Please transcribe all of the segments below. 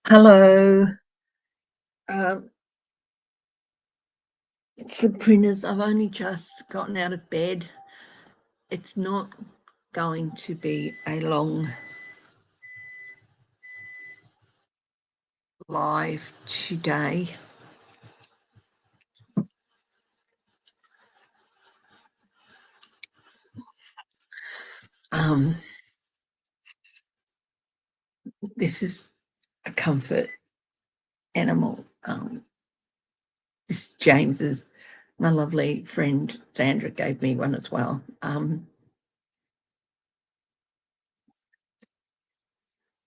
Hello. Um, Sabrina's, I've only just gotten out of bed. It's not going to be a long live today. This is a comfort animal. This is James's. My lovely friend Sandra gave me one as well.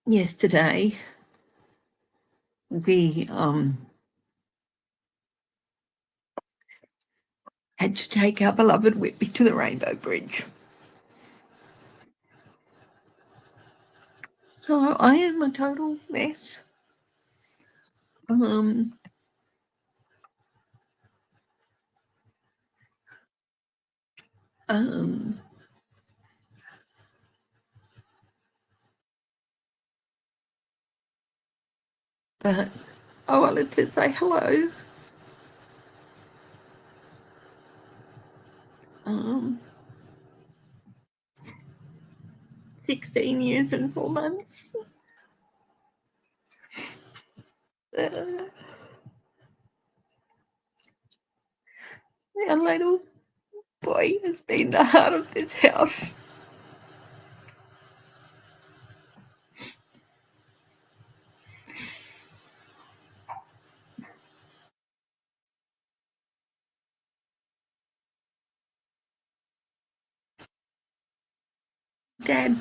Yesterday, we had to take our beloved Whitby to the Rainbow Bridge. So I am a total mess. Um, but I wanted to say hello. 16 years and 4 months. Our little boy has been the heart of this house. Dad,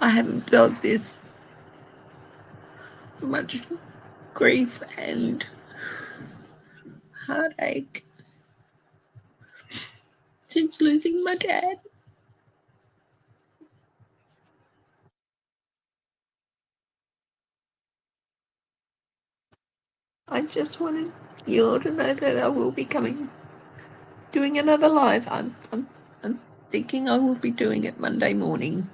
I haven't felt this much grief and heartache since losing my dad. I just wanted you all to know that I will be doing another live. I'm thinking I will be doing it Monday morning.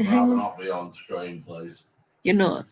I'll not be on screen, please. You're not?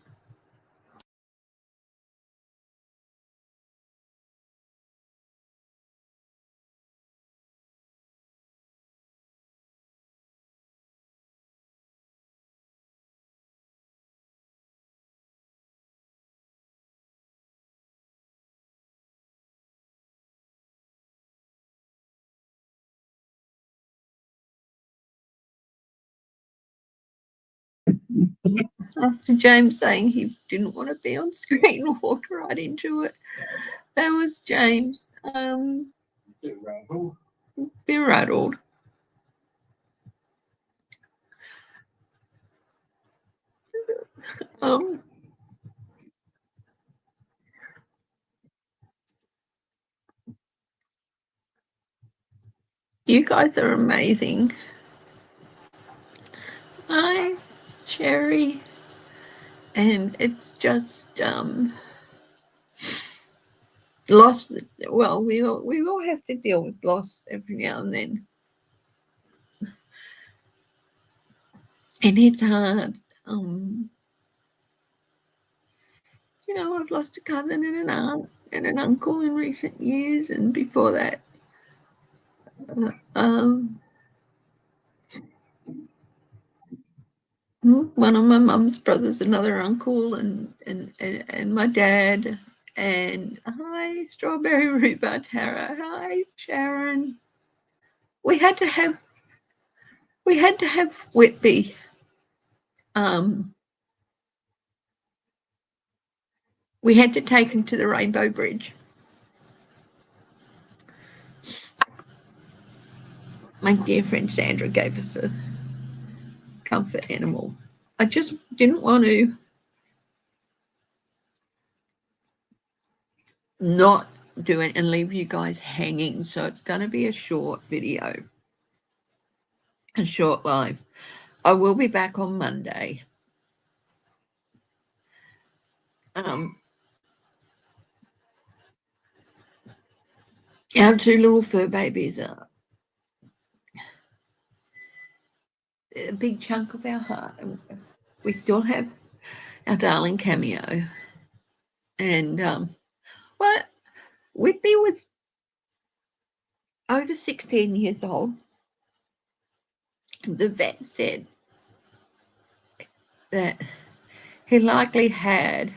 After James saying he didn't want to be on screen, walked right into it. That was James. Be rattled. You guys are amazing. Hi, Sherry. And it's just loss. Well, we all have to deal with loss every now and then, and it's hard. You know, I've lost a cousin and an aunt and an uncle in recent years, and before that, one of my mum's brothers, another uncle, and my dad. And hi, Strawberry Rhubarb Tara. Hi, Sharon. We had to have Whitby. We had to take him to the Rainbow Bridge. My dear friend Sandra gave us a comfort animal. I just didn't want to not do it and leave you guys hanging. So it's going to be a short video, a short live. I will be back on Monday. Our two little fur babies are a big chunk of our heart. We still have our darling Cameo. And well, Whitby was over 16 years old. The vet said that he likely had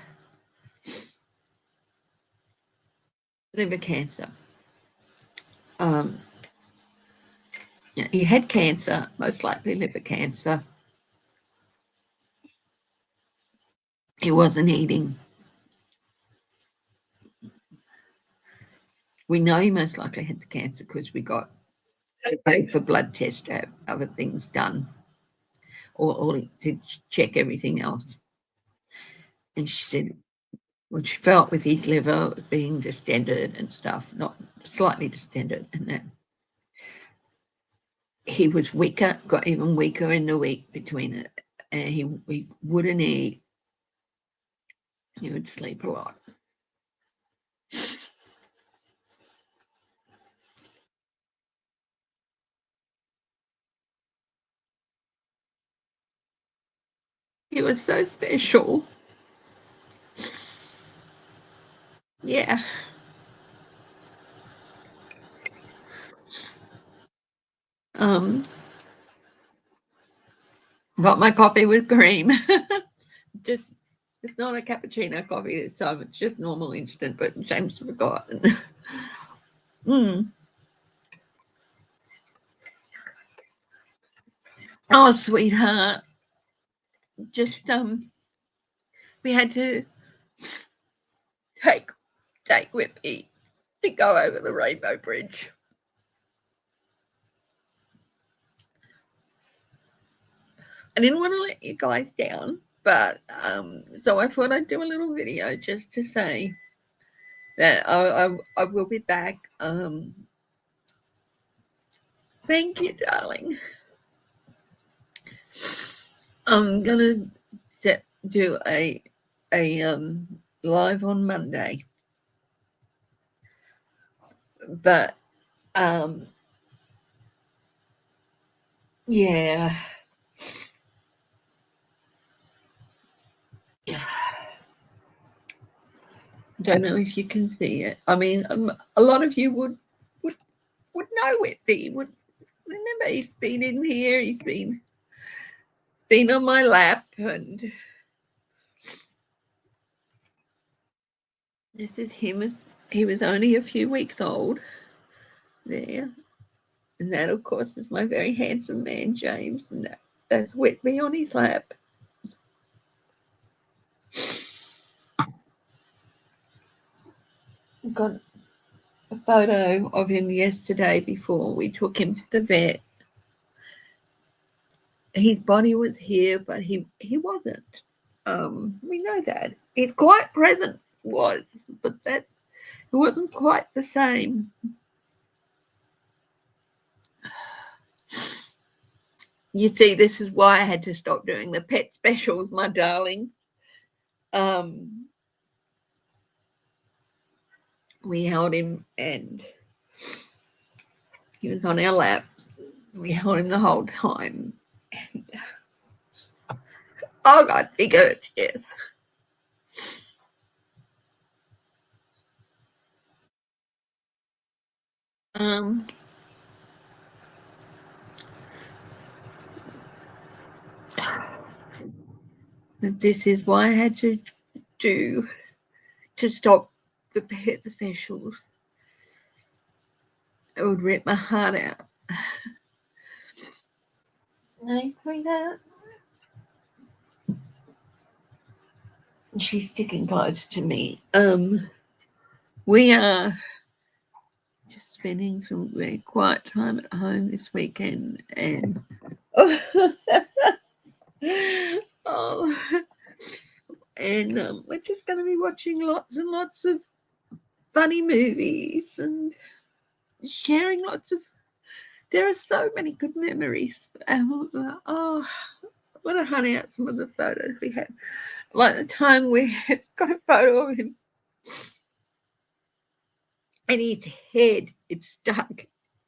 liver cancer. He had cancer, most likely liver cancer. He wasn't eating. We know he most likely had the cancer because we got paid for blood tests to have other things done or to check everything else. And she said what she felt with his liver being distended and stuff, not slightly distended, and that he was weaker, got even weaker in the week between it, and he wouldn't eat. He would sleep a lot. He was so special. Yeah. Got my coffee with cream. Just it's not a cappuccino coffee this time. It's just normal instant, but James forgot. Oh, sweetheart. Just we had to take Whitby to go over the Rainbow Bridge. I didn't want to let you guys down, but so I thought I'd do a little video just to say that I will be back. Thank you, darling. I'm gonna do a live on Monday, but yeah. Don't know if you can see it. I mean, a lot of you would know Whitby. Would remember he's been in here. He's been on my lap, and this is him as he was only a few weeks old. There, and that, of course, is my very handsome man, James, and that's Whitby on his lap. Got a photo of him yesterday before we took him to the vet. His body was here, but he wasn't. We know that. His quiet presence was, but that it wasn't quite the same. You see, this is why I had to stop doing the pet specials, my darling. We held him and he was on our laps. We held him the whole time. And, oh, God, he hurts, yes. This is why I had to stop the pet specials. It would rip my heart out. Nice, sweetheart. She's sticking close to me. We are just spending some very quiet time at home this weekend, and we're just going to be watching lots and lots of funny movies and sharing lots of. There are so many good memories. I want to hunt out some of the photos we had. Like the time we got a photo of him and his head is stuck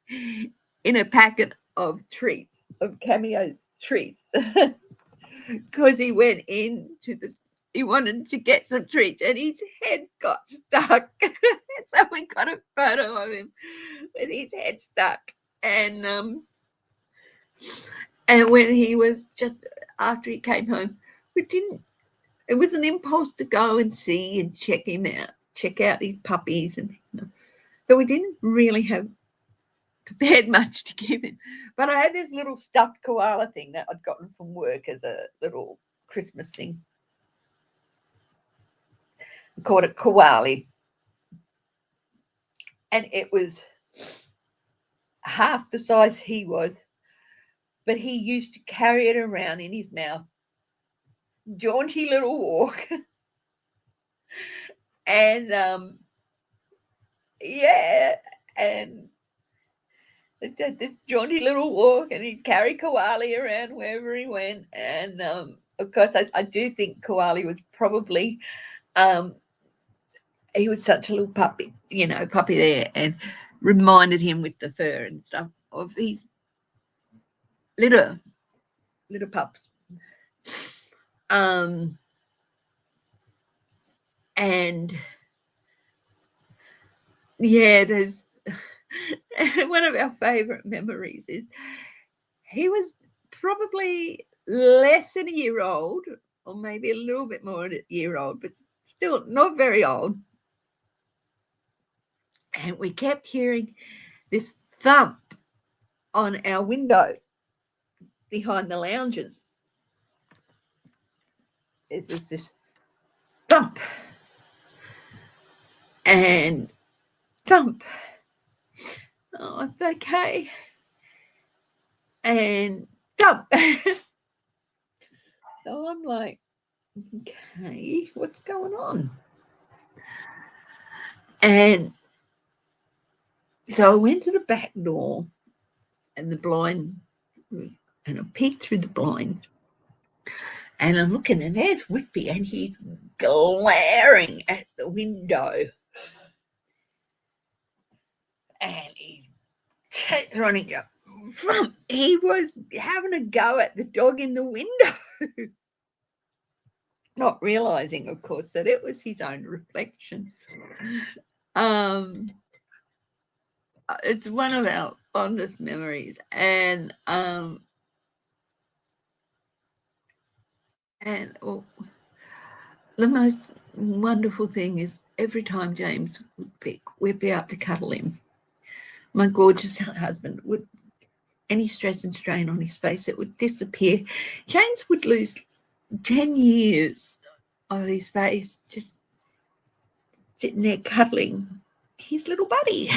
in a packet of treats, of Cameo's treats because he went he wanted to get some treats and his head got stuck. So we got a photo of him with his head stuck. And when he was just after he came home, it was an impulse to go and see and check out these puppies. And so we didn't really have prepared much to give him. But I had this little stuffed koala thing that I'd gotten from work as a little Christmas thing. I called it Koali. And it was half the size he was, but he used to carry it around in his mouth. Jaunty little walk. And and this jaunty little walk, and he'd carry Koali around wherever he went. And of course, I do think Koali was probably he was such a little puppy there, and reminded him with the fur and stuff of these little pups. And yeah, there's one of our favorite memories is he was probably less than a year old, or maybe a little bit more than a year old, but still not very old. And we kept hearing this thump on our window behind the lounges. It was this thump and thump. Oh, it's okay. And thump. So I'm like, okay, what's going on? And so I went to the back door and the blind, and I peeked through the blinds. And I'm looking, and there's Whitby, and he's glaring at the window. And he's running up. He was having a go at the dog in the window. Not realizing, of course, that it was his own reflection. It's one of our fondest memories. And the most wonderful thing is every time James would pick Whitby up to cuddle him, my gorgeous husband would, any stress and strain on his face, it would disappear. James would lose 10 years of his face just sitting there cuddling his little buddy.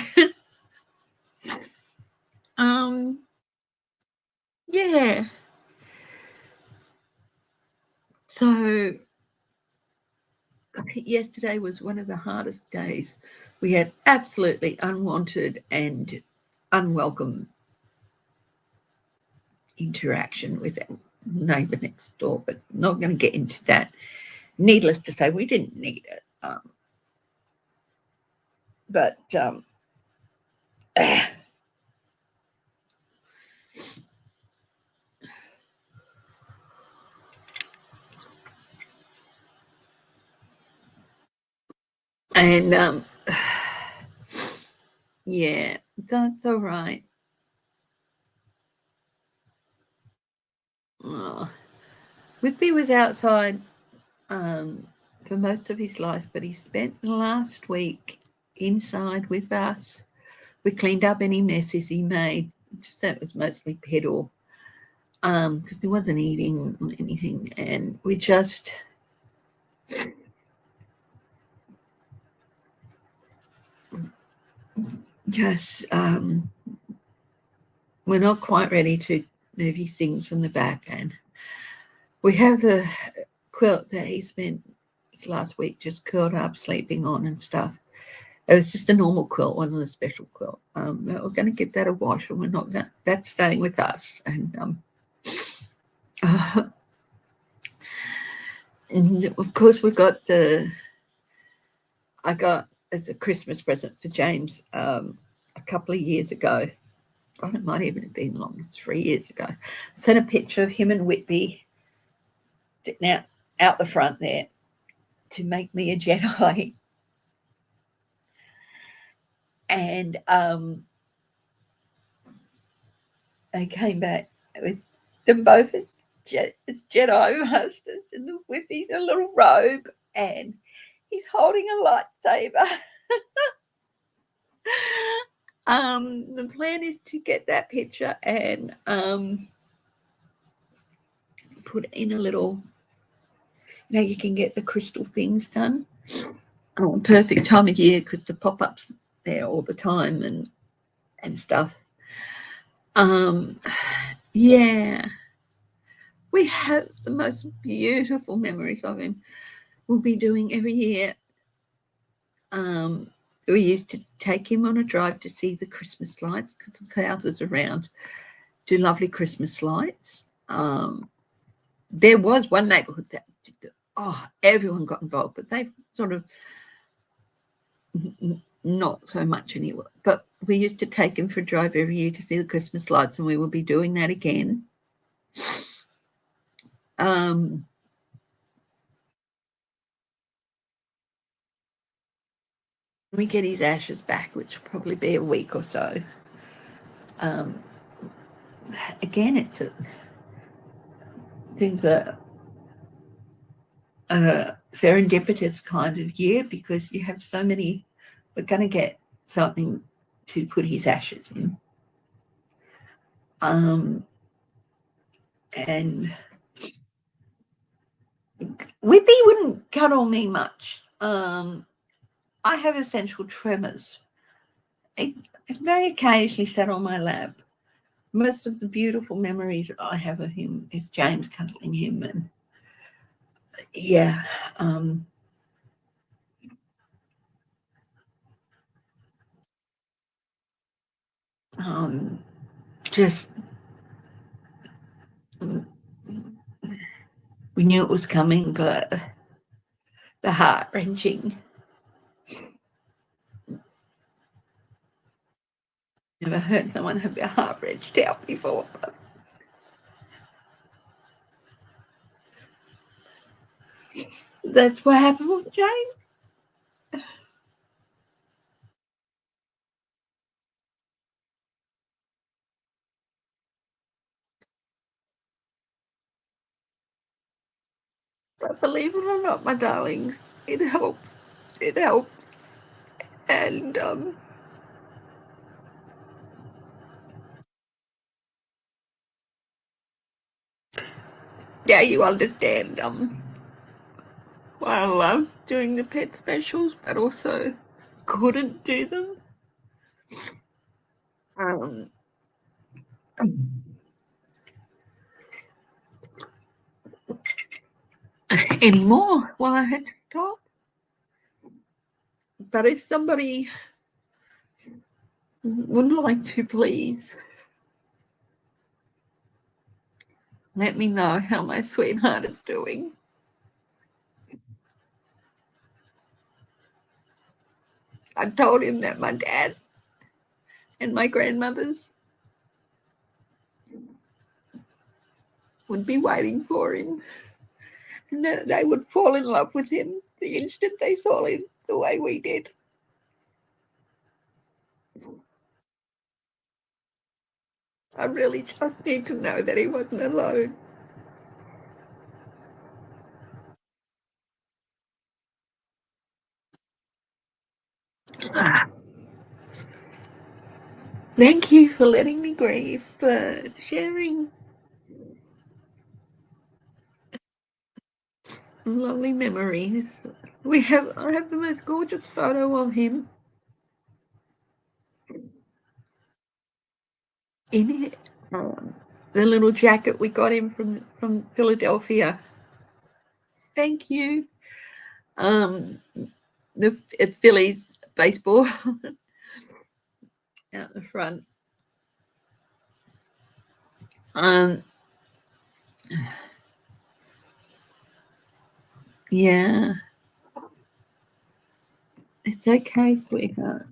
Yeah. So yesterday was one of the hardest days. We had absolutely unwanted and unwelcome interaction with our neighbour next door, but not going to get into that. Needless to say, we didn't need it. And yeah, that's all right. Oh. Whitby was outside for most of his life, but he spent last week inside with us. We cleaned up any messes he made. Just that was mostly pedal, because he wasn't eating anything, and we just we're not quite ready to move his things from the back, and we have the quilt that he spent his last week just curled up sleeping on and stuff. It was just a normal quilt, wasn't a special quilt. We're going to give that a wash, and we're not going. That's staying with us. And of course, we got I got as a Christmas present for James a couple of years ago God, it might even have been long as 3 years ago. Sent a picture of him and Whitby sitting out the front there to make me a Jedi. And they came back with them both as Jedi masters, and the Whitby's a little robe, and he's holding a lightsaber. The plan is to get that picture and put in a little, you can get the crystal things done. Perfect time of year because the pop-ups there all the time and stuff. Yeah, we have the most beautiful memories of him. We'll be doing every year. We used to take him on a drive to see the Christmas lights because the houses around do lovely Christmas lights. There was one neighbourhood that everyone got involved, but they've sort of not so much anymore. But we used to take him for a drive every year to see the Christmas lights, and we will be doing that again. We get his ashes back, which will probably be a week or so. Again, it's seems a serendipitous kind of year because you have so many. We're going to get something to put his ashes in. And Whitby wouldn't cuddle me much. I have essential tremors. It very occasionally sat on my lap. Most of the beautiful memories I have of him is James cuddling him, and just we knew it was coming, but the heart-wrenching. Never heard someone have their heart wrenched out before. But that's what happened with James. But believe it or not, my darlings, it helps. It helps. And you understand why I love doing the pet specials, but also couldn't do them anymore. Well, I had to stop. But if somebody would like to, please let me know how my sweetheart is doing. I told him that my dad and my grandmothers would be waiting for him, and that they would fall in love with him the instant they saw him the way we did. I really just need to know that he wasn't alone. Thank you for letting me grieve, for sharing lovely memories. I have the most gorgeous photo of him in it. The little jacket we got him from Philadelphia. Thank you. The Phillies baseball out the front. Yeah, it's okay, sweetheart.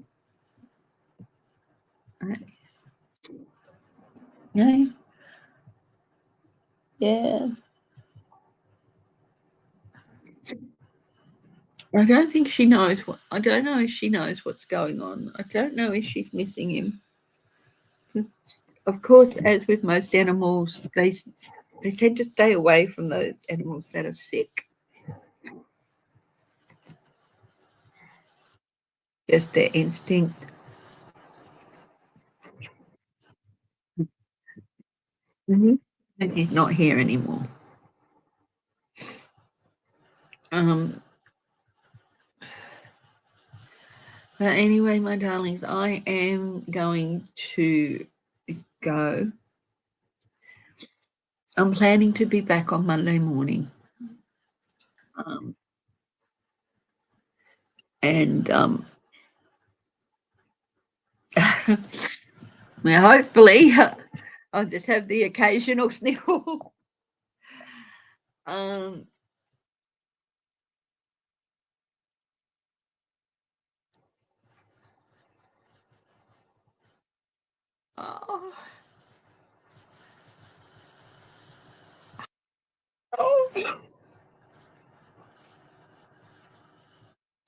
Yeah. Yeah. I don't think she knows what. I don't know if she knows what's going on. I don't know if she's missing him. Of course, as with most animals, they tend to stay away from those animals that are sick. Just their instinct. Mm-hmm. And he's not here anymore. Um, but anyway, my darlings, I am going to go. I'm planning to be back on Monday morning. Um, and well, hopefully, I'll just have the occasional sniffle. um, oh, oh,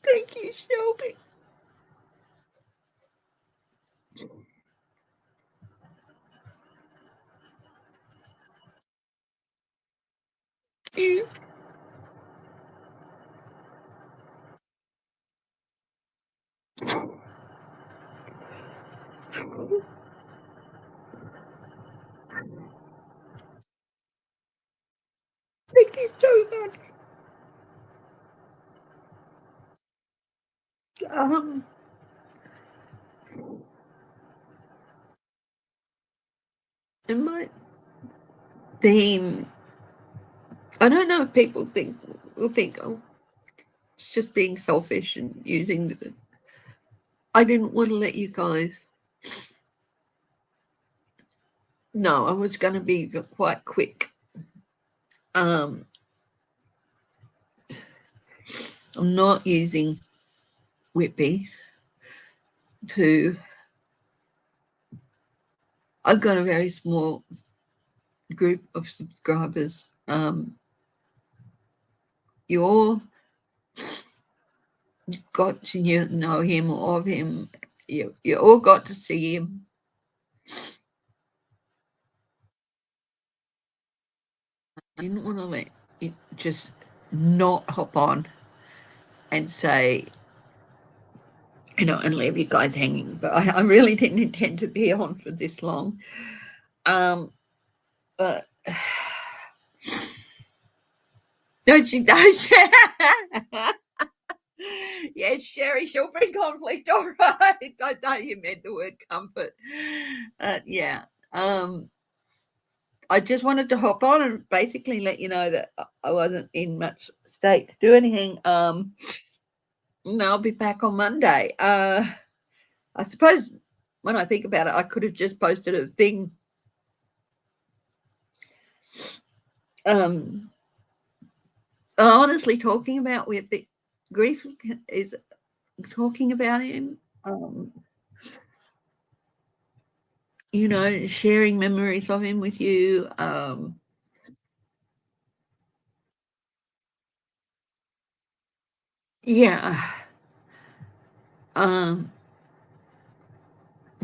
thank you, Shelby. You. Thank you so much. Um, it might seem. I don't know if people will think, oh, it's just being selfish and using the. I didn't want to let you guys. No, I was going to be quite quick. Um, I'm not using Whitby to. I've got a very small group of subscribers. You all got to know him or of him. You all got to see him. I didn't want to let it just not hop on and say, and leave you guys hanging. But I really didn't intend to be on for this long. But don't you? Yes, Sherry, she'll bring conflict. All right. I know you meant the word comfort. Yeah. I just wanted to hop on and basically let you know that I wasn't in much state to do anything. I'll be back on Monday. I suppose when I think about it, I could have just posted a thing. Honestly, talking about with the grief is talking about him. Sharing memories of him with you. Yeah. Um,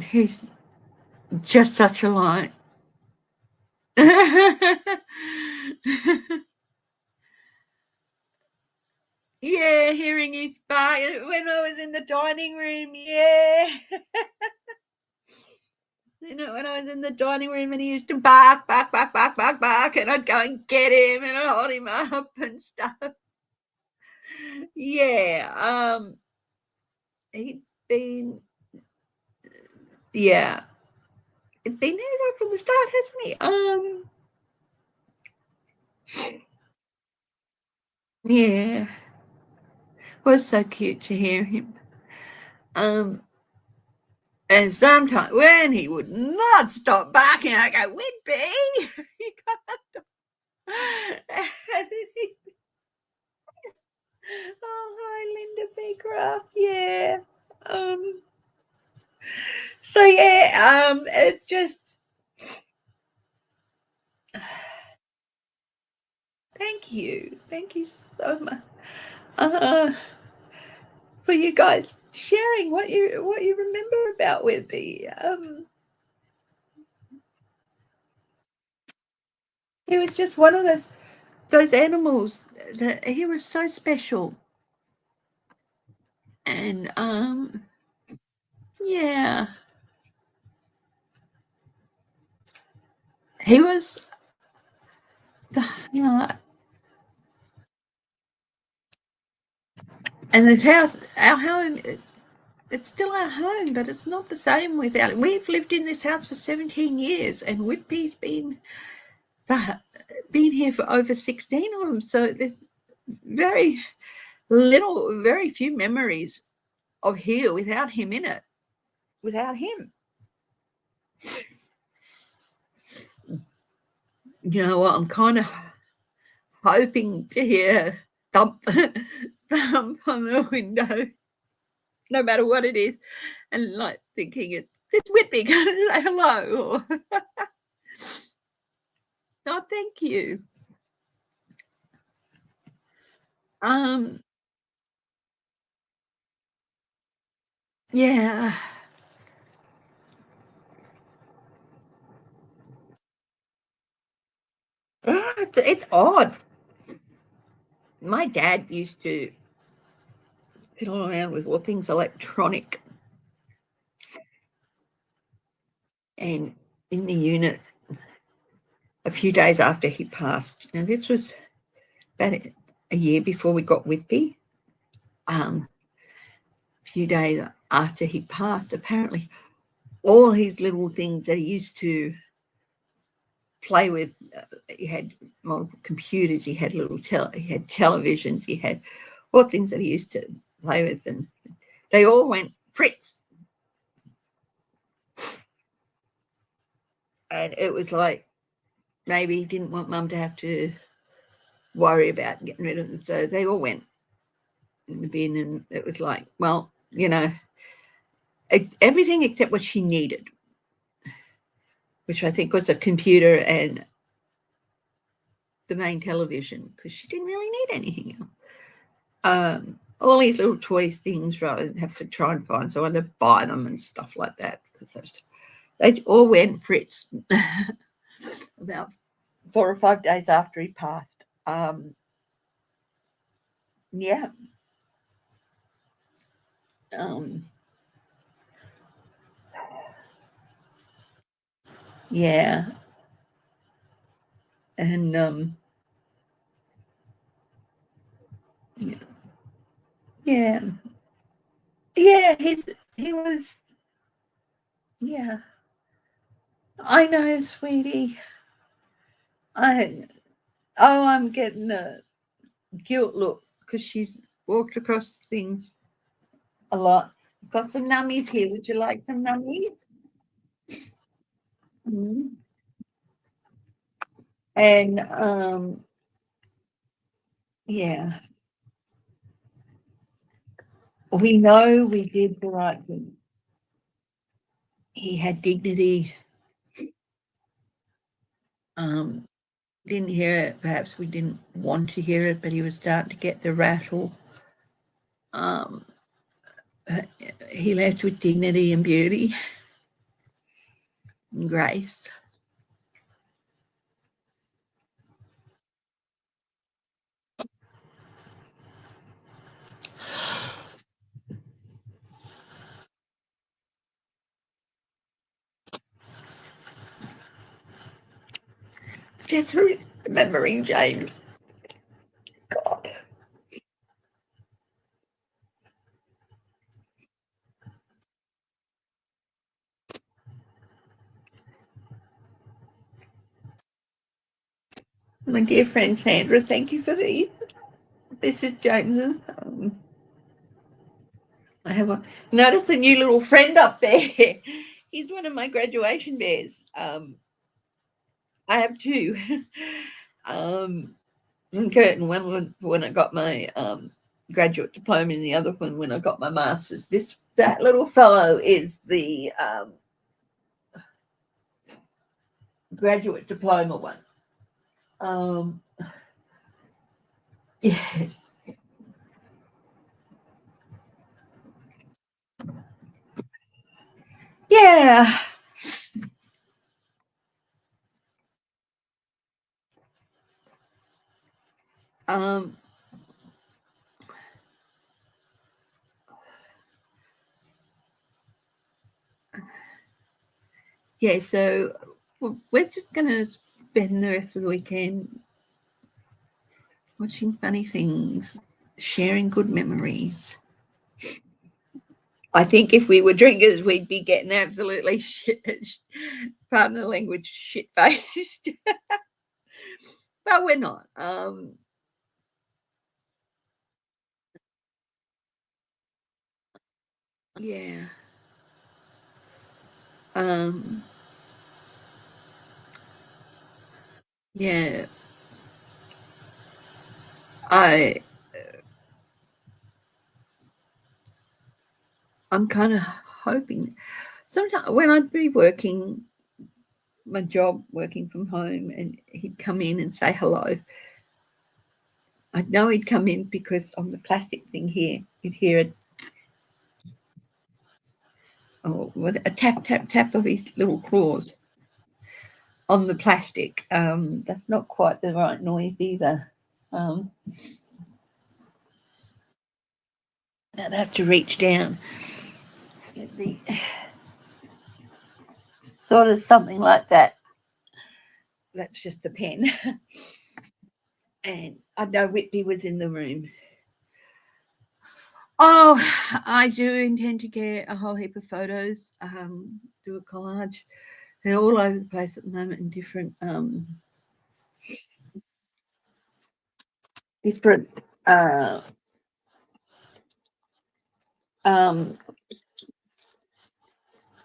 he's just such a light. Yeah, hearing his bark when I was in the dining room. Yeah. When I was in the dining room and he used to bark, bark, bark, bark, bark, bark, and I'd go and get him and I'd hold him up and stuff. Yeah. He'd been, yeah. He'd been there right from the start, hasn't he? Yeah. It was so cute to hear him. Um, and sometimes when he would not stop barking, I go, Whitby, you got oh, hi, Linda Beecroft. Yeah. Um, so yeah, it just Thank you so much for you guys sharing what you remember about Whitby. He was just one of those animals that he was so special, and yeah, he was the heart. And his house, our home, it's still our home, but it's not the same without it. We've lived in this house for 17 years, and Whitby's been here for over 16 of them. So there's very very few memories of here without him in it. Without him, you know what? I'm kind of hoping to hear thump, thump on the window, no matter what it is, and like thinking it's Whitby going to say hello. Oh, thank you. Um, yeah. It's odd. My dad used to fiddle around with all things electronic, and in the unit a few days after he passed. Now this was about a year before we got Whitby. A few days after he passed, apparently all his little things that he used to play with, he had multiple computers, he had he had televisions, he had all things that he used to play with, and they all went Fritz. And it was like maybe he didn't want Mum to have to worry about getting rid of them, so they all went in the bin. And it was like, well, you know, everything except what she needed, which I think was a computer and the main television, because she didn't really need anything else. All these little toy things, rather than have to try and find someone to buy them and stuff like that, because they all went Fritz about 4 or 5 days after he passed. Yeah. Yeah. And yeah. Yeah, he was, yeah. I know, sweetie. I'm getting a guilt look because she's walked across things a lot. I've got some nummies here. Would you like some nummies? Mm. And yeah, we know we did the right thing. He had dignity. Didn't hear it. Perhaps we didn't want to hear it, but he was starting to get the rattle. Um, he left with dignity and beauty and grace. Just remembering James. God. My dear friend Sandra, thank you for these. This is James's. I have noticed a new little friend up there. He's one of my graduation bears. I have two. From Curtin, one when I got my graduate diploma, and the other one when I got my master's. That little fellow is the graduate diploma one. Um, yeah. Yeah. Um, yeah, so we're just going to spend the rest of the weekend watching funny things, sharing good memories. I think if we were drinkers, we'd be getting absolutely pardon the language, shit faced. But we're not. Yeah. Um, yeah. I I'm kind of hoping sometimes when I'd be working my job, working from home, and he'd come in and say hello, I'd know he'd come in because on the plastic thing here, you'd hear a tap, tap, tap of his little claws on the plastic. That's not quite the right noise either. Um, I'd have to reach down. It'd be sort of something like that. That's just the pen. And I know Whitby was in the room. Oh, I do intend to get a whole heap of photos, do a collage. They're all over the place at the moment in different uh, um,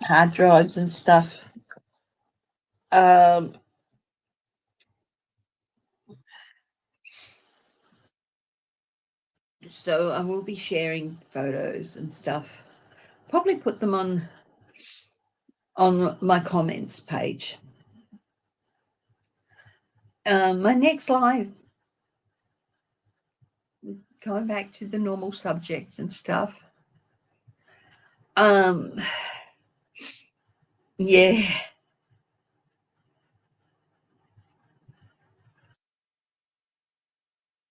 hard drives and stuff. Um, so I will be sharing photos and stuff. Probably put them on my comments page. My next live, going back to the normal subjects and stuff. Yeah.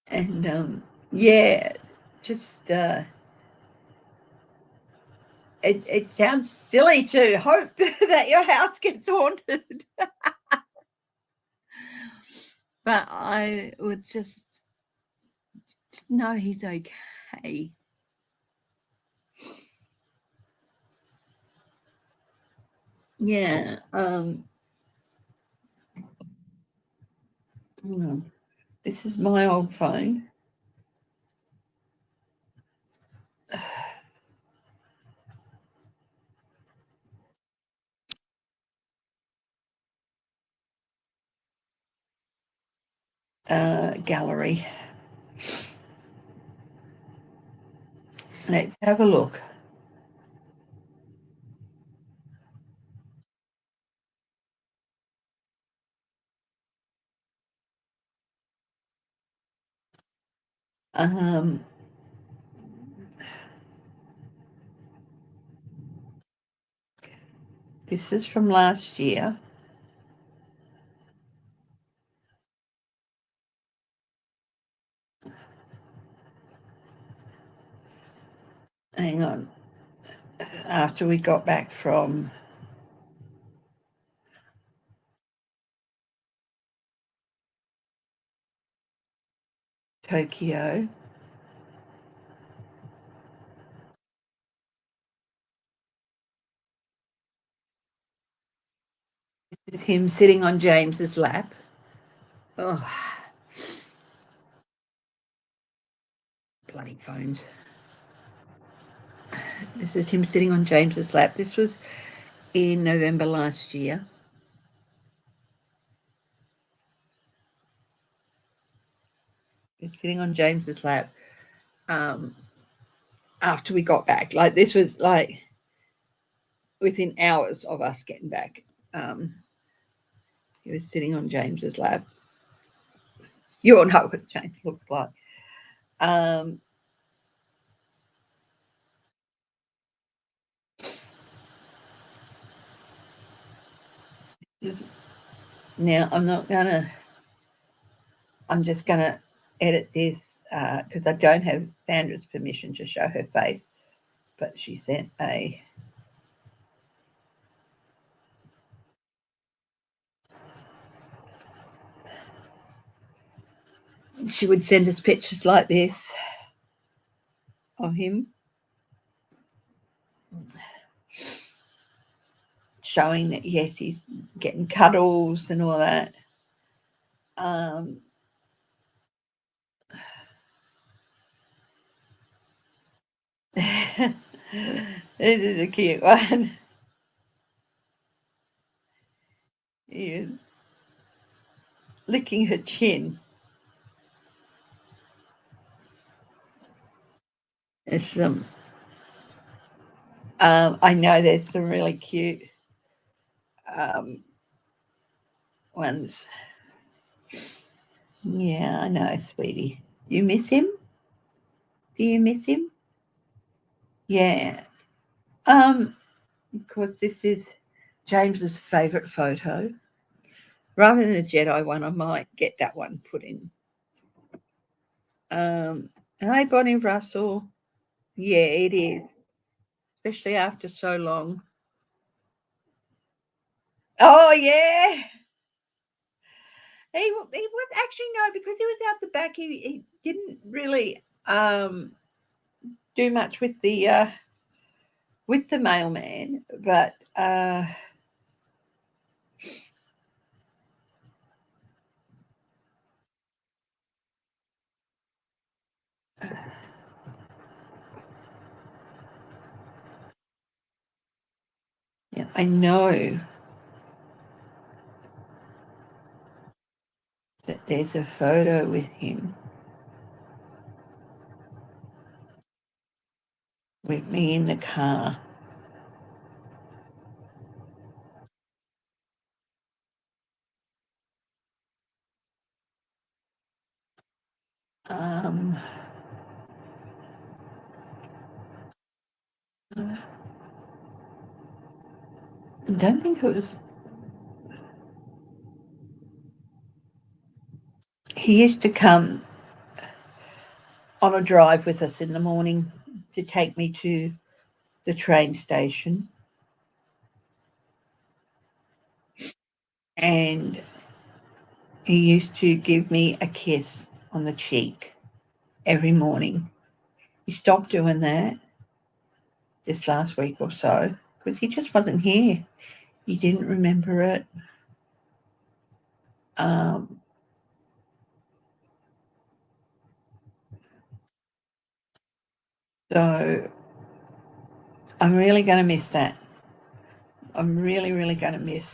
And yeah, just it sounds silly to hope that your house gets haunted. But I would just know he's okay. Yeah. This is my old phone. Gallery. Let's have a look. Um, this is from last year. Hang on. After we got back from Tokyo. This is him sitting on James's lap. Oh, bloody phones. This is him sitting on James's lap. This was in November last year. He's sitting on James's lap after we got back. Like, this was like within hours of us getting back. He was sitting on James's lap. You all know what James looks like. Now I'm just gonna edit this because I don't have Sandra's permission to show her face, but she sent she would send us pictures like this of him, showing that yes, he's getting cuddles and all that. This is a cute one. He is licking her chin. There's some I know there's some really cute ones. Yeah, I know, sweetie. You miss him? Do you miss him? Yeah. Of course, this is James's favourite photo. Rather than the Jedi one, I might get that one put in. Hi, Bonnie Russell. Yeah, it is, especially after so long. Oh, yeah. He was actually, no, because he was out the back. He didn't really do much with the mailman, but yeah, I know that there's a photo with him with me in the car. I don't think it was. He used to come on a drive with us in the morning to take me to the train station. And he used to give me a kiss on the cheek every morning. He stopped doing that this last week or so because he just wasn't here. He didn't remember it. So I'm really going to miss that. I'm really, really going to miss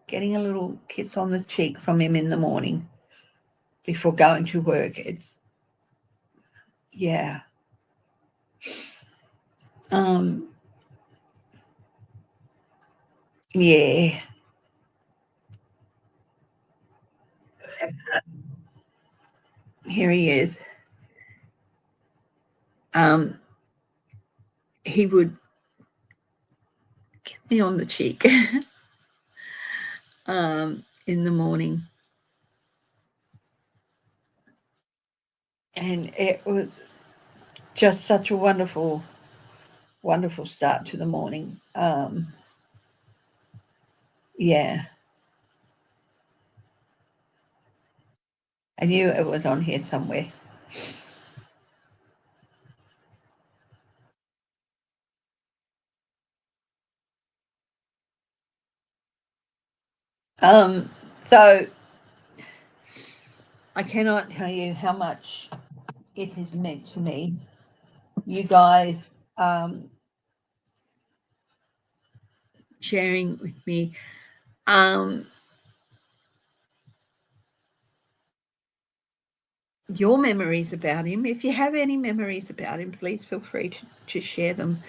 getting a little kiss on the cheek from him in the morning before going to work. It's, yeah. Yeah. Here he is. He would get me on the cheek in the morning. And it was just such a wonderful, wonderful start to the morning. Yeah. I knew it was on here somewhere. So I cannot tell you how much it has meant to me. You guys sharing with me. Your memories about him. If you have any memories about him, please feel free to share them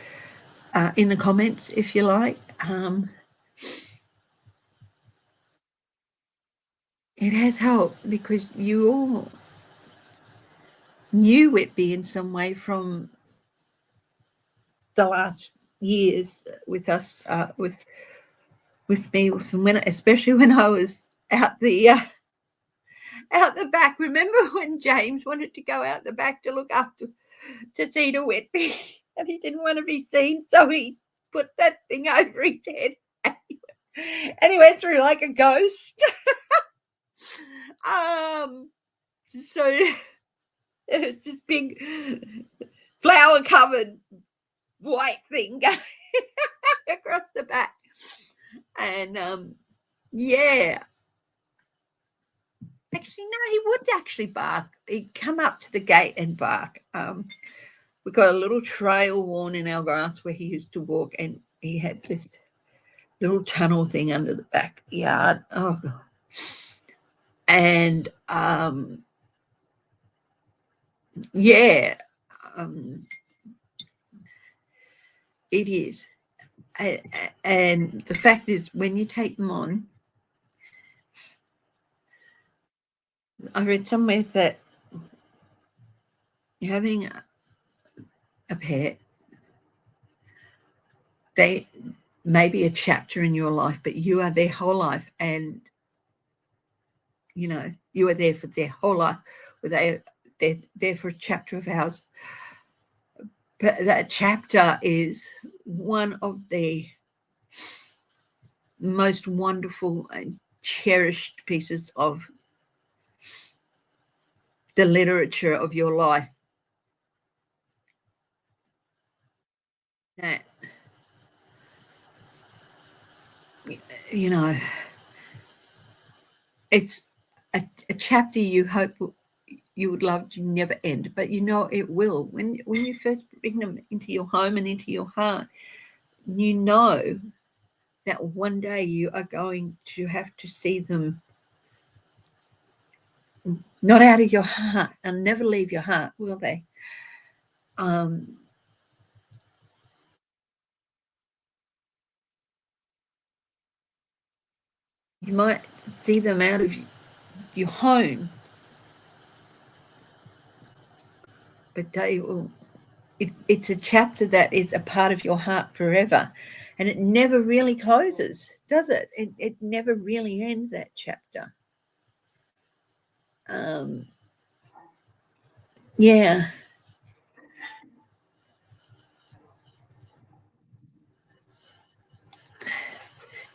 in the comments if you like. It has helped because you all knew Whitby in some way from the last years with us, with me, from when, especially when I was out the back. Remember when James wanted to go out the back to look after, to see to Whitby, and he didn't want to be seen, so he put that thing over his head, and he went through like a ghost. So it's this big flower covered white thing going across the back, and yeah. Actually, no, he would actually bark. He'd come up to the gate and bark. We got a little trail worn in our grass where he used to walk, and he had this little tunnel thing under the backyard. Oh God. And yeah, it is. And the fact is, when you take them on, I read somewhere that having a pet, they may be a chapter in your life, but you are their whole life, and you know you are there for their whole life. They're there for a chapter of ours, but that chapter is one of the most wonderful and cherished pieces of the literature of your life. That, you know, it's a chapter you hope you would love to never end, but you know it will. When you first bring them into your home and into your heart, you know that one day you are going to have to see them not out of your heart and never leave your heart, will they? You might see them out of your home, but they will. It's a chapter that is a part of your heart forever, and it never really closes, does it? It never really ends, that chapter. Yeah.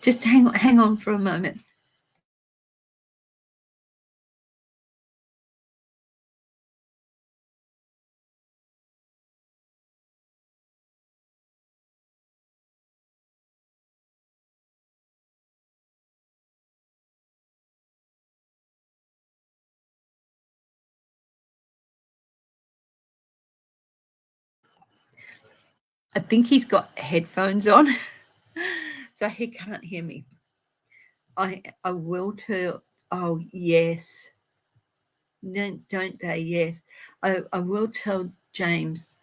Just hang on for a moment. I think he's got headphones on, so he can't hear me. I will tell. Oh yes, don't they? Yes, I will tell James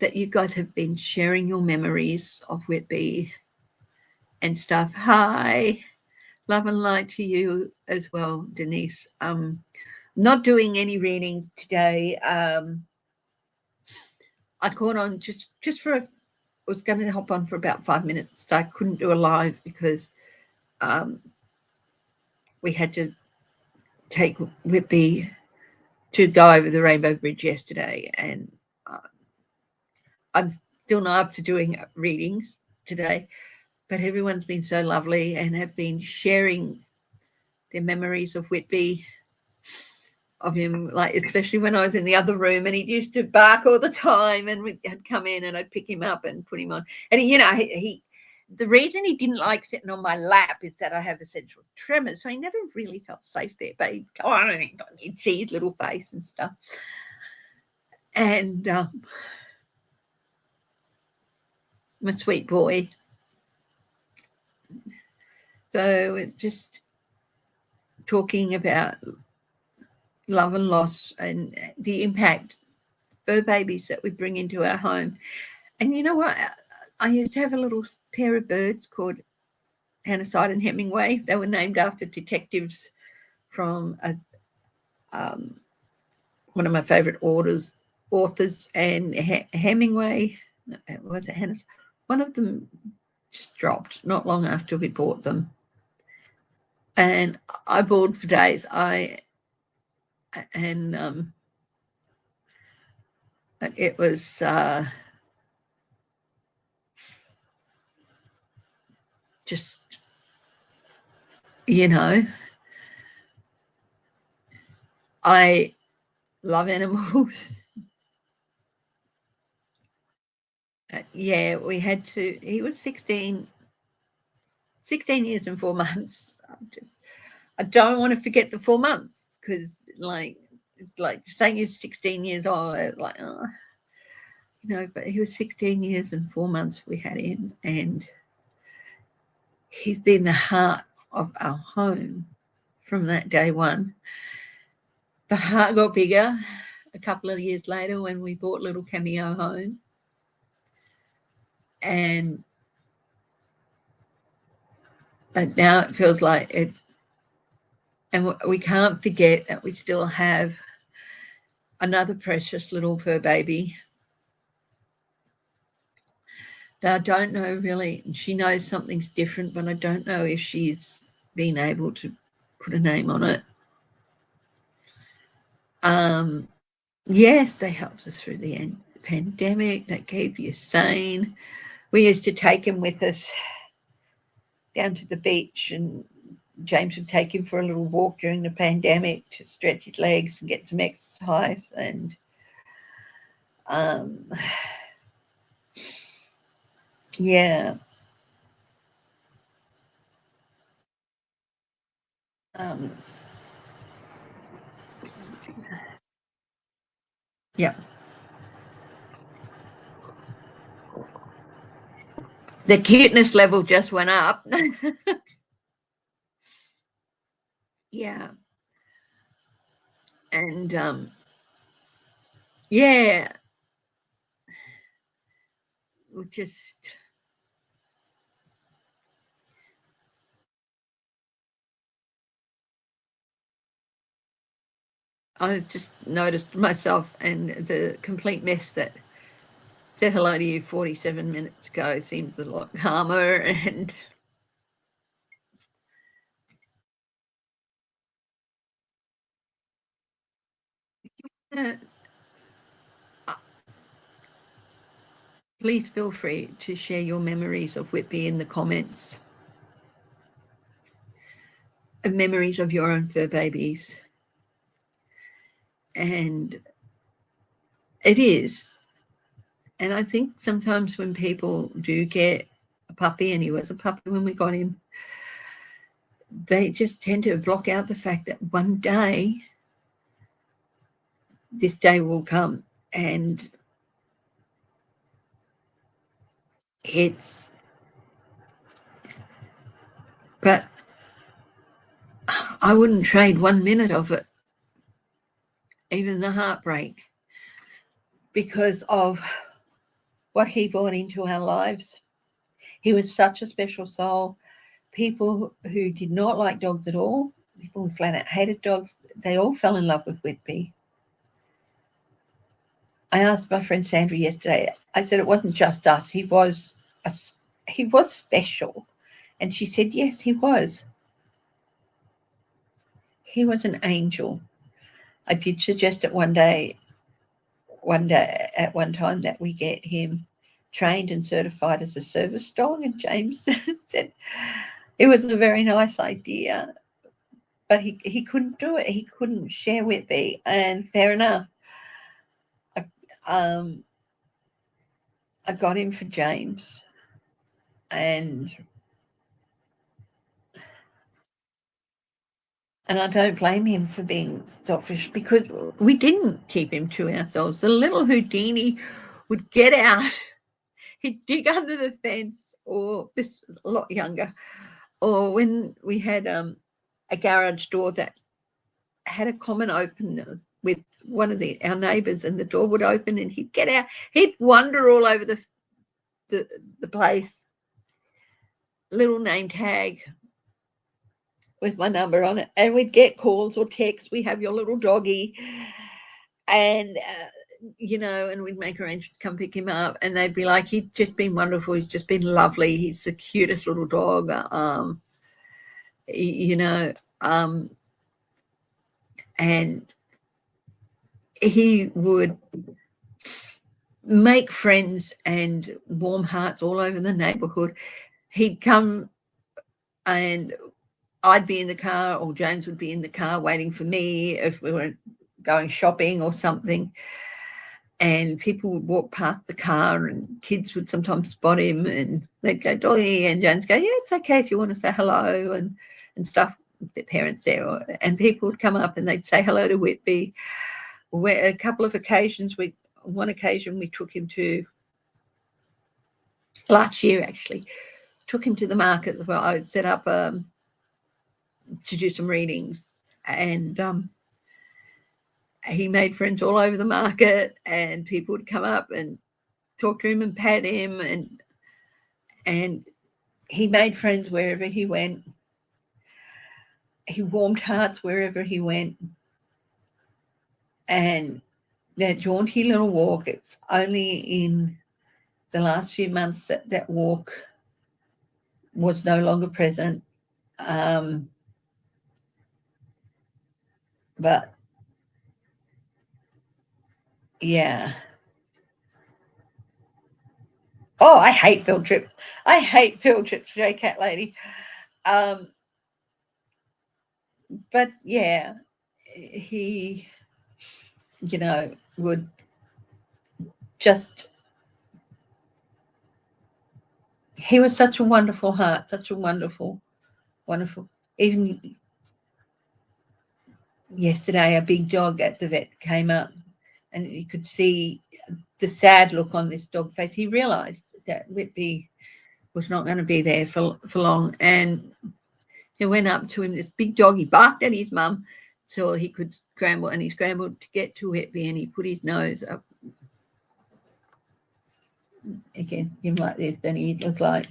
that you guys have been sharing your memories of Whitby and stuff. Hi, love and light to you as well, Denise. Not doing any readings today. I caught on just for was going to hop on for about 5 minutes. So I couldn't do a live because we had to take Whitby to go over the Rainbow Bridge yesterday, and I'm still not up to doing readings today. But everyone's been so lovely and have been sharing their memories of Whitby, of him, like especially when I was in the other room and he used to bark all the time, and I'd come in and I'd pick him up and put him on. And he the reason he didn't like sitting on my lap is that I have essential tremors, so he never really felt safe there. But he'd go on and he'd see his little face and stuff. And my sweet boy. So it's just talking about love and loss and the impact fur babies that we bring into our home. And you know what? I used to have a little pair of birds called Hannah and Hemingway. They were named after detectives from one of my favorite authors, and Hemingway, was it Hannah? One of them just dropped not long after we bought them. And I bawled for days. It was just, I love animals. Yeah, we had to. He was 16 years and 4 months. I don't want to forget the 4 months, because like saying he's 16 years old, like, oh, but he was 16 years and 4 months we had him, and he's been the heart of our home from that day one. The heart got bigger a couple of years later when we bought little Cameo home. But now it feels like it, and we can't forget that we still have another precious little fur baby that I don't know really. She knows something's different, but I don't know if she's been able to put a name on it. Yes, they helped us through the pandemic. They keep you sane. We used to take him with us down to the beach, and James would take him for a little walk during the pandemic to stretch his legs and get some exercise. And yeah. Yeah. The cuteness level just went up. Yeah. And yeah, we just, I just noticed myself and the complete mess that said hello to you 47 minutes ago seems a lot calmer. And please feel free to share your memories of Whitby in the comments, and memories of your own fur babies. And it is. And I think sometimes when people do get a puppy, and he was a puppy when we got him, they just tend to block out the fact that one day, this day will come. And but I wouldn't trade 1 minute of it, even the heartbreak, because of what he brought into our lives. He was such a special soul. People who did not like dogs at all, people who flat out hated dogs, they all fell in love with Whitby. I asked my friend Sandra yesterday, I said it wasn't just us, he was special. And she said, yes, he was. He was an angel. I did suggest it one day at one time that we get him trained and certified as a service dog, and James said it was a very nice idea, but he couldn't do it. He couldn't share with me, and fair enough. I got him for James, and I don't blame him for being selfish, because we didn't keep him to ourselves. The little Houdini would get out, he'd dig under the fence, or this was a lot younger, or when we had a garage door that had a common open with one of our neighbours, and the door would open and he'd get out, he'd wander all over the place, little name tag with my number on it, and we'd get calls or texts, we have your little doggy. And and we'd make arrangements to come pick him up, and they'd be like, he'd just been wonderful, he's just been lovely, he's the cutest little dog. you know and he would make friends and warm hearts all over the neighborhood. He'd come, and I'd be in the car, or James would be in the car waiting for me if we were going shopping or something. And people would walk past the car, and kids would sometimes spot him, and they'd go, "Doggy," and James go, "Yeah, it's okay if you want to say hello," and stuff. Their parents there, and people would come up and they'd say hello to Whitby. Where a couple of occasions, one occasion we took him to, last year actually, took him to the market as well. I set up to do some readings, and he made friends all over the market, and people would come up and talk to him and pat him, and he made friends wherever he went. He warmed hearts wherever he went. And that jaunty little walk, it's only in the last few months that that walk was no longer present. But yeah. Oh, I hate field trips. I hate field trips, J Cat Lady. But yeah, he, would just, he was such a wonderful heart, such a wonderful, wonderful. Even yesterday, a big dog at the vet came up, and you could see the sad look on this dog face. He realized that Whitby was not going to be there for long, and he went up to him, this big dog. He barked at his mum so he could scramble, and he scrambled to get to Whitby, and he put his nose up again, him like this, and he was like,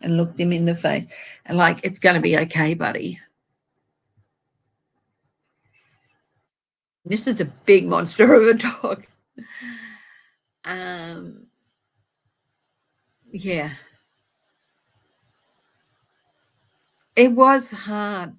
and looked him in the face, and like, "It's going to be okay, buddy." This is a big monster of a dog. Yeah, it was hard.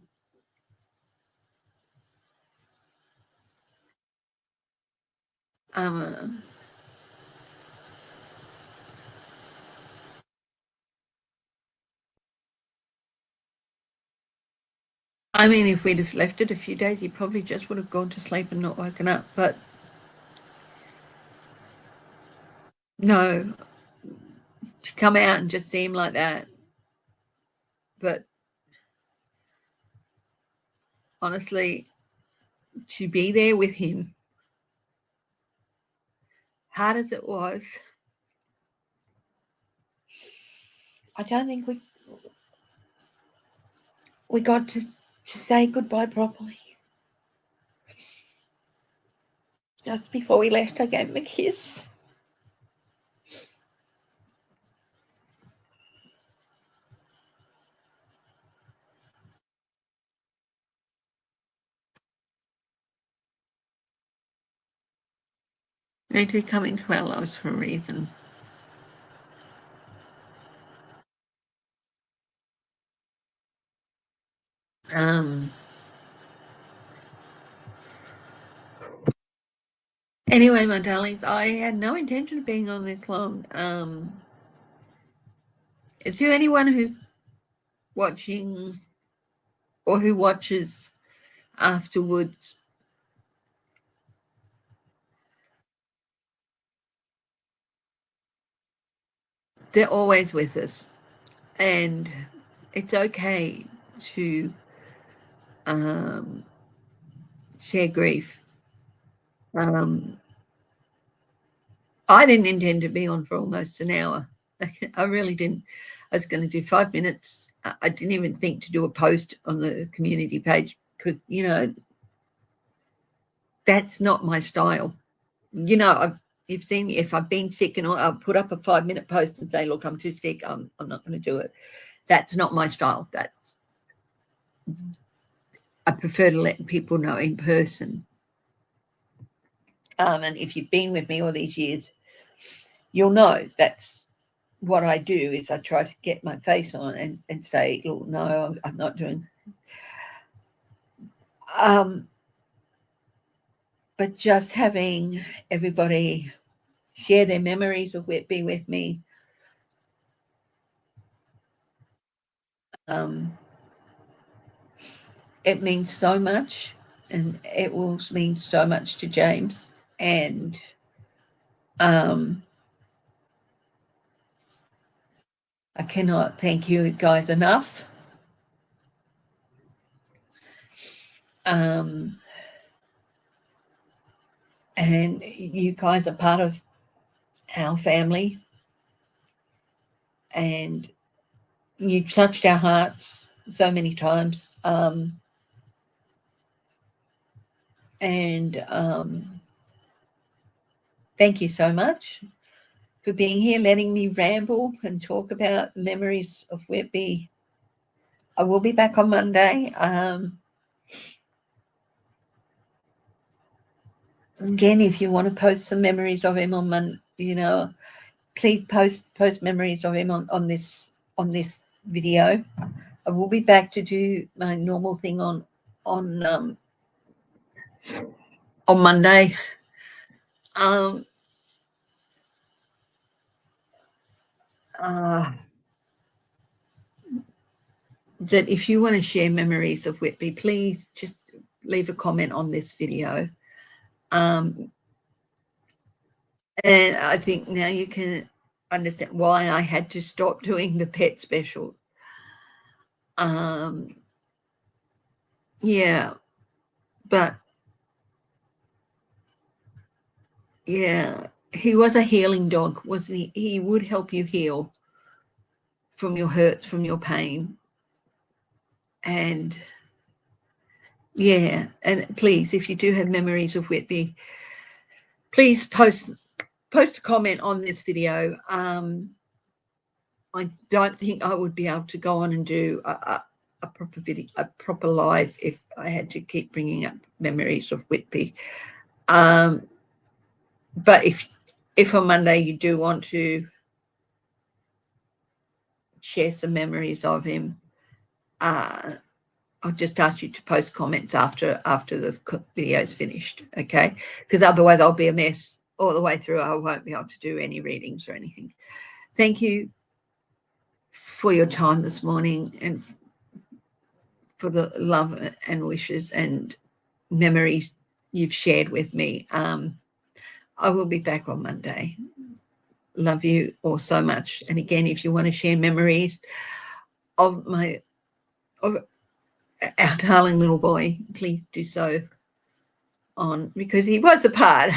I mean, if we'd have left it a few days, he probably just would have gone to sleep and not woken up. But no, to come out and just see him like that. But honestly, to be there with him, hard as it was, I don't think we got to say goodbye properly. Just before we left, I gave him a kiss. They do come into our lives for a reason. Anyway, my darlings, I had no intention of being on this long. To anyone who's watching or who watches afterwards, they're always with us, and it's okay to share grief. I didn't intend to be on for almost an hour. I really didn't. I was going to do 5 minutes. I didn't even think to do a post on the community page because, that's not my style. You've seen me. If I've been sick and I'll put up a 5-minute post and say, "Look, I'm too sick. I'm not going to do it." That's not my style. I prefer to let people know in person. And if you've been with me all these years, you'll know that's what I do, is I try to get my face on and say, look, no, I'm not doing. But just having everybody share their memories of Whitby with me, it means so much, and it will mean so much to James. And I cannot thank you guys enough. And you guys are part of our family, and you touched our hearts so many times. Thank you so much for being here, letting me ramble and talk about memories of Whitby. I will be back on Monday. Again, if you want to post some memories of him on Monday, please post memories of him on this video. I will be back to do my normal thing on Monday. That if you want to share memories of Whitby, please just leave a comment on this video. And I think now you can understand why I had to stop doing the pet special. Yeah, but yeah, he was a healing dog, wasn't he? He would help you heal from your hurts, from your pain. And yeah, and please, if you do have memories of Whitby, please post a comment on this video. I don't think I would be able to go on and do a proper video, a proper live, if I had to keep bringing up memories of Whitby. But if on Monday you do want to share some memories of him, I'll just ask you to post comments after the video is finished, okay? Because otherwise I'll be a mess all the way through. I won't be able to do any readings or anything. Thank you for your time this morning, and for the love and wishes and memories you've shared with me. I will be back on Monday. Love you all so much. And again, if you want to share memories of our darling little boy, please do so because he was a part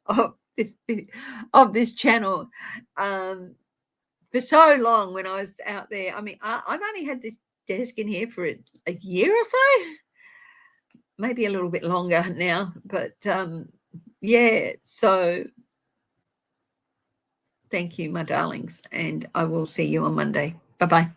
of this channel for so long when I was out there. I mean, I've only had this desk in here for a year or so, maybe a little bit longer now, but yeah, so thank you, my darlings, and I will see you on Monday. Bye-bye.